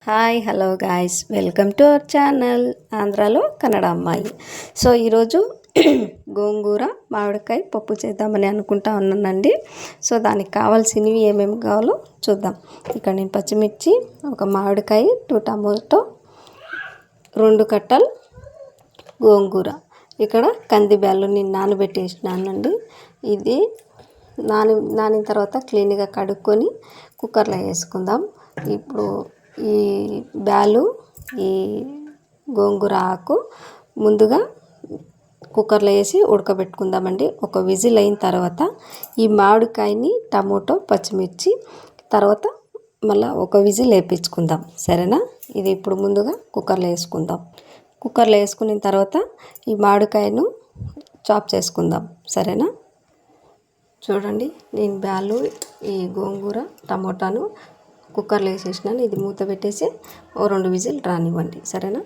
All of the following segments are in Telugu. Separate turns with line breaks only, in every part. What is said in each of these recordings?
Hi hello guys, welcome to our channel ఆంధ్రాలో కన్నడ అమ్మాయి. సో ఈరోజు గోంగూర మామిడికాయ పప్పు చేద్దామని అనుకుంటా ఉన్నానండి. సో దానికి కావాల్సినవి ఏమేమి కావాలో చూద్దాం. ఇక్కడ నేను పచ్చిమిర్చి, ఒక మామిడికాయ, 2 టమాటో, 2 కట్టలు గోంగూర, ఇక్కడ కందిబ్యాళ్ళు నేను నానబెట్టేసినానండి. ఇది నానిన తర్వాత క్లీన్గా కడుక్కొని కుక్కర్లో వేసుకుందాం. ఇప్పుడు ఈ బ్యాలు, ఈ గోంగూర ఆకు ముందుగా కుక్కర్లో వేసి ఉడకబెట్టుకుందామండి. ఒక విజిల్ అయిన తర్వాత ఈ మామిడికాయని, టమోటో, పచ్చిమిర్చి తర్వాత మళ్ళీ ఒక విజిల్ వేయించుకుందాం, సరేనా? ఇది ఇప్పుడు ముందుగా కుక్కర్లో వేసుకుందాం. కుక్కర్లో వేసుకున్న తర్వాత ఈ మామిడికాయను చాప్ చేసుకుందాం, సరేనా? చూడండి, నేను బ్యాలు, ఈ గోంగూర, టమోటాను కుక్కర్లో వేసేసినాను. ఇది మూత పెట్టేసి 2 విజిల్ రానివ్వండి, సరేనా?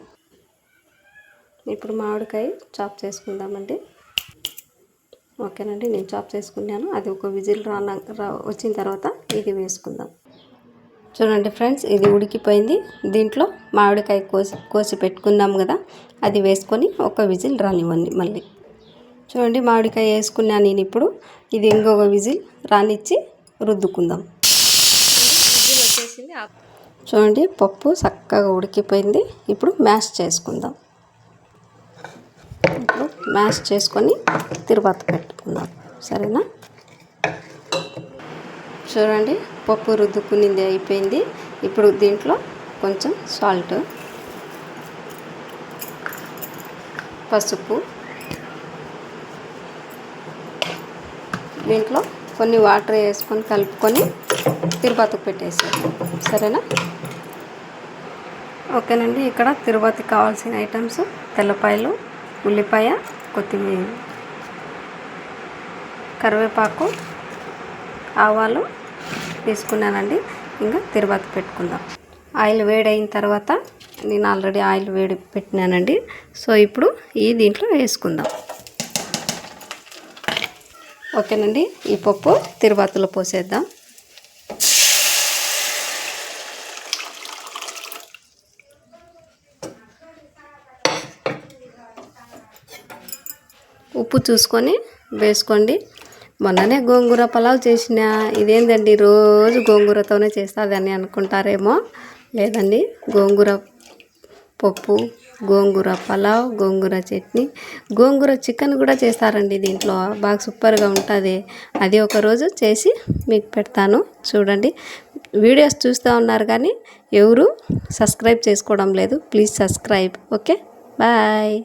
ఇప్పుడు మామిడికాయ చాప్ చేసుకుందామండి. ఓకేనండి, నేను చాప్ చేసుకున్నాను. అది ఒక విజిల్ వచ్చిన తర్వాత ఇది వేసుకుందాం. చూడండి ఫ్రెండ్స్, ఇది ఉడికిపోయింది. దీంట్లో మామిడికాయ కోసి పెట్టుకుందాం కదా, అది వేసుకొని ఒక విజిల్ రానివ్వండి. మళ్ళీ చూడండి, మామిడికాయ వేసుకున్నాను నేను. ఇప్పుడు ఇది ఇంకొక విజిల్ రానిచ్చి రుద్దుకుందాం. చూడండి, పప్పు చక్కగా ఉడికిపోయింది. ఇప్పుడు మ్యాష్ చేసుకుందాం. ఇప్పుడు మ్యాష్ చేసుకొని తిరువాత పెట్టుకుందాం, సరేనా? చూడండి, పప్పు రుద్దుకునింది అయిపోయింది. ఇప్పుడు దీంట్లో కొంచెం సాల్ట్, పసుపు, దీంట్లో కొన్ని వాటర్ వేసుకొని కలుపుకొని తిరుపతికి పెట్టేసాను, సరేనా? ఓకేనండి, ఇక్కడ తిరుపతికి కావాల్సిన ఐటమ్స్ తెల్లపాయలు, ఉల్లిపాయ, కొత్తిమీర, కరివేపాకు, ఆవాలు తీసుకున్నానండి. ఇంకా తిరుపతి పెట్టుకుందాం. ఆయిల్ వేడైన తర్వాత నేను ఆల్రెడీ ఆయిల్ వేడి పెట్టినానండి. సో ఇప్పుడు ఈ దీంట్లో వేసుకుందాం. ఓకేనండి, ఈ పప్పు తిరుపతిలో పోసేద్దాం. ఉప్పు చూసుకొని వేసుకోండి. మొన్ననే గోంగూర పలావ్ చేసిన, ఇదేంటండి రోజు గోంగూరతోనే చేస్తుందని అనుకుంటారేమో. లేదండి, గోంగూర పప్పు, గోంగూర పలావ్, గోంగూర చట్నీ, గోంగూర చికెన్ కూడా చేస్తారండి దీంట్లో. బాగా సూపర్గా ఉంటుంది. అది ఒకరోజు చేసి మీకు పెడతాను, చూడండి. వీడియోస్ చూస్తూ ఉన్నారు కానీ ఎవరు సబ్స్క్రైబ్ చేసుకోవడం లేదు. Please subscribe. Okay, bye.